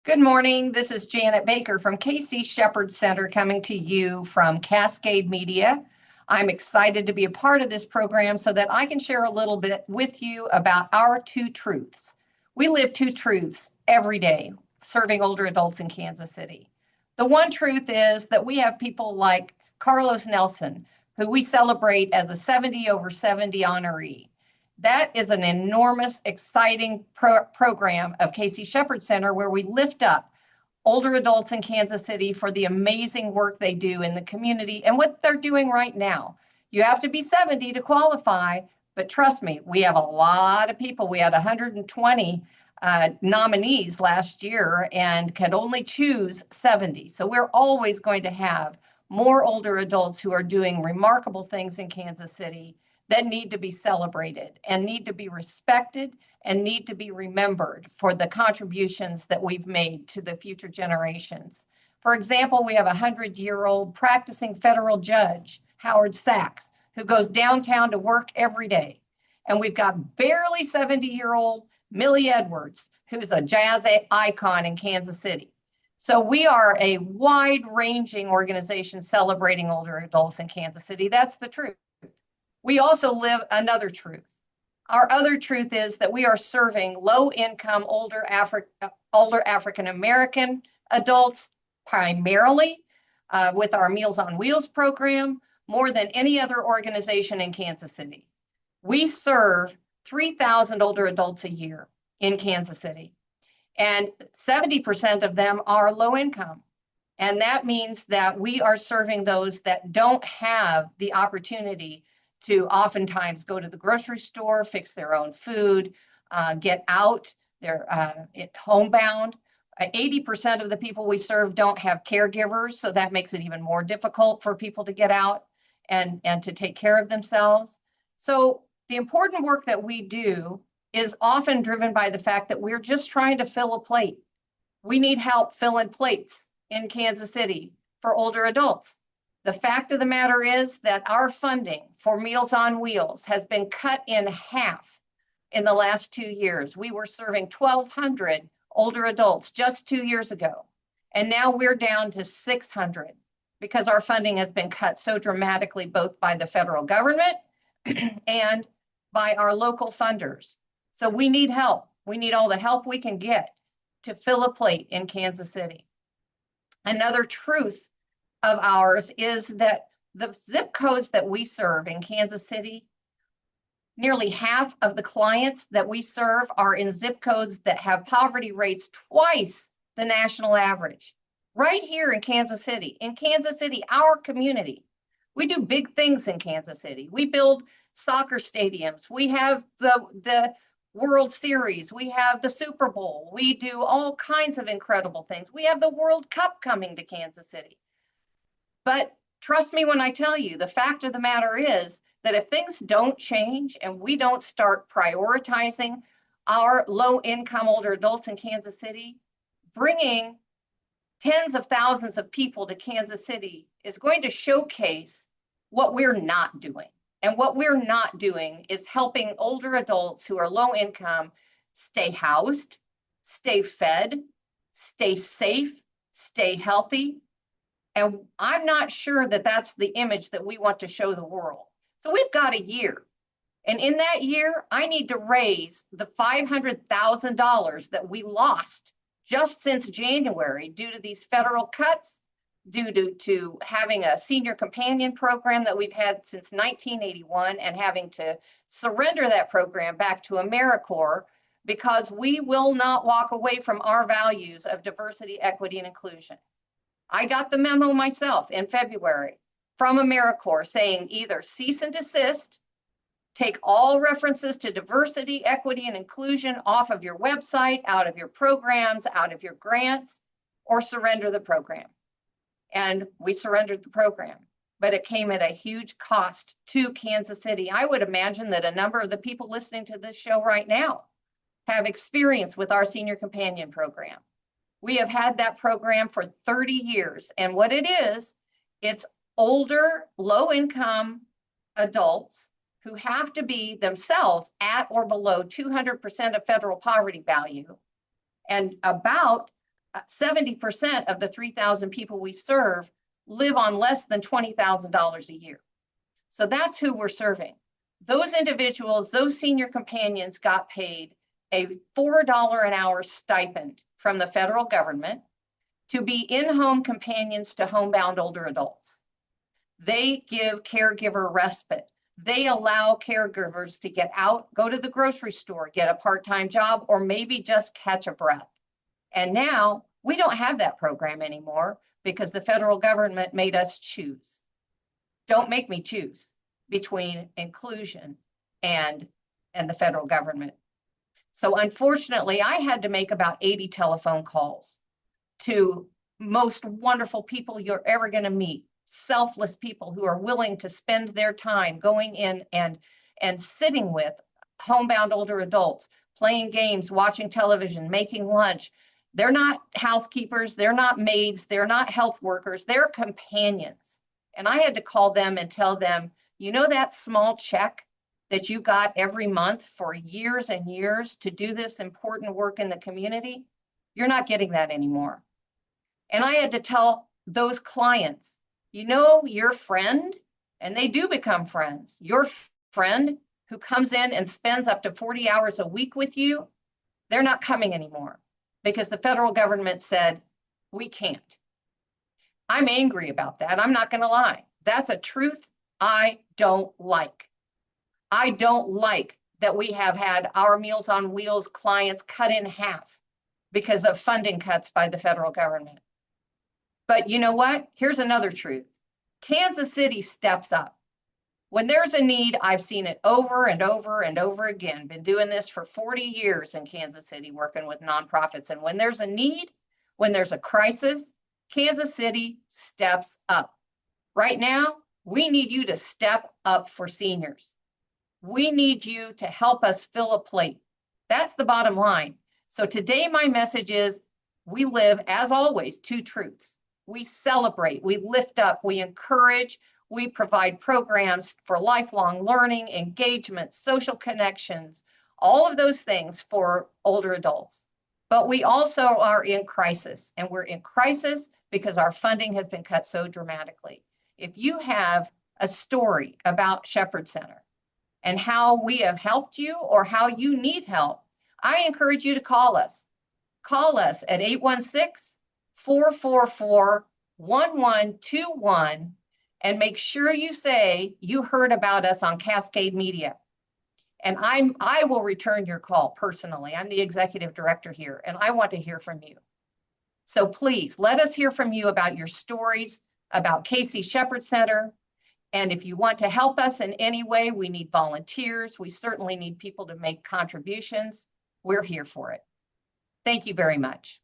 Good morning. This is Janet Baker from KC Shepherd Center coming to you from Cascade Media. I'm excited to be a part of this program so that I can share a little bit with you about our two truths. We live two truths every day serving older adults in Kansas City. The one truth is that we have people like Carlos Nelson, who we celebrate as a 70 over 70 honoree. That is an enormous, exciting program of KC Shepherd Center where we lift up older adults in Kansas City for the amazing work they do in the community and what they're doing right now. You have to be 70 to qualify, but trust me, we have a lot of people. We had 120 nominees last year and could only choose 70. So we're always going to have more older adults who are doing remarkable things in Kansas City that need to be celebrated and need to be respected and need to be remembered for the contributions that we've made to the future generations. For example, we have a 100-year-old practicing federal judge, Howard Sachs, who goes downtown to work every day. And we've got barely 70-year-old Millie Edwards, who's a jazz icon in Kansas City. So we are a wide-ranging organization celebrating older adults in Kansas City. That's the truth. We also live another truth. Our other truth is that we are serving low-income older African American adults primarily with our Meals on Wheels program more than any other organization in Kansas City. We serve 3,000 older adults a year in Kansas City, and 70% of them are low income. And that means that we are serving those that don't have the opportunity to oftentimes go to the grocery store, fix their own food, get out, they're homebound. 80% of the people we serve don't have caregivers, so that makes it even more difficult for people to get out and to take care of themselves. So the important work that we do is often driven by the fact that we're just trying to fill a plate. We need help filling plates in Kansas City for older adults. The fact of the matter is that our funding for Meals on Wheels has been cut in half in the last 2 years. We were serving 1,200 older adults just 2 years ago, and now we're down to 600 because our funding has been cut so dramatically, both by the federal government and by our local funders. So we need help. We need all the help we can get to fill a plate in Kansas City. Another truth of ours is that the zip codes that we serve in Kansas City, nearly half of the clients that we serve are in zip codes that have poverty rates twice the national average. Right here in Kansas City, our community, we do big things in Kansas City. We build soccer stadiums. We have the World Series. We have the Super Bowl. We do all kinds of incredible things. We have the World Cup coming to Kansas City. But trust me when I tell you, the fact of the matter is that if things don't change and we don't start prioritizing our low-income older adults in Kansas City, bringing tens of thousands of people to Kansas City is going to showcase what we're not doing. And what we're not doing is helping older adults who are low income stay housed, stay fed, stay safe, stay healthy. And I'm not sure that that's the image that we want to show the world. So we've got a year. And in that year, I need to raise the $500,000 that we lost just since January due to these federal cuts, due to having a senior companion program that we've had since 1981 and having to surrender that program back to AmeriCorps because we will not walk away from our values of diversity, equity, and inclusion. I got the memo myself in February from AmeriCorps saying either cease and desist, take all references to diversity, equity, and inclusion off of your website, out of your programs, out of your grants, or surrender the program. And we surrendered the program, but it came at a huge cost to Kansas City. I would imagine that a number of the people listening to this show right now have experience with our senior companion program. We have had that program for 30 years. And what it is, it's older, low-income adults who have to be themselves at or below 200% of federal poverty value. And about 70% of the 3,000 people we serve live on less than $20,000 a year. So that's who we're serving. Those individuals, those senior companions got paid a $4 an hour stipend from the federal government to be in-home companions to homebound older adults. They give caregiver respite. They allow caregivers to get out, go to the grocery store, get a part-time job, or maybe just catch a breath. And now we don't have that program anymore because the federal government made us choose. Don't make me choose between inclusion and the federal government. So unfortunately, I had to make about 80 telephone calls to most wonderful people you're ever going to meet, selfless people who are willing to spend their time going in and sitting with homebound older adults, playing games, watching television, making lunch. They're not housekeepers, they're not maids, they're not health workers, they're companions. And I had to call them and tell them, you know, that small check that you got every month for years and years to do this important work in the community, you're not getting that anymore. And I had to tell those clients, you know, your friend, and they do become friends, your friend who comes in and spends up to 40 hours a week with you, they're not coming anymore because the federal government said, we can't. I'm angry about that. I'm not going to lie. That's a truth I don't like. I don't like that we have had our Meals on Wheels clients cut in half because of funding cuts by the federal government. But you know what? Here's another truth. Kansas City steps up. When there's a need, I've seen it over and over and over again. Been doing this for 40 years in Kansas City, working with nonprofits. And when there's a need, when there's a crisis, Kansas City steps up. Right now, we need you to step up for seniors. We need you to help us fill a plate. That's the bottom line. So today, my message is we live, as always, two truths. We celebrate, we lift up, we encourage, we provide programs for lifelong learning, engagement, social connections, all of those things for older adults. But we also are in crisis, and we're in crisis because our funding has been cut so dramatically. If you have a story about Shepherd Center and how we have helped you or how you need help, I encourage you to call us. Call us at 816-444-1121 and make sure you say you heard about us on Cascade Media. And I will return your call personally. I'm the executive director here, and I want to hear from you. So please let us hear from you about your stories, about KC Shepherd Center. And if you want to help us in any way, we need volunteers. We certainly need people to make contributions. We're here for it. Thank you very much.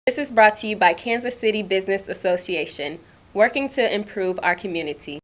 This is brought to you by Kansas City Business Association, working to improve our community.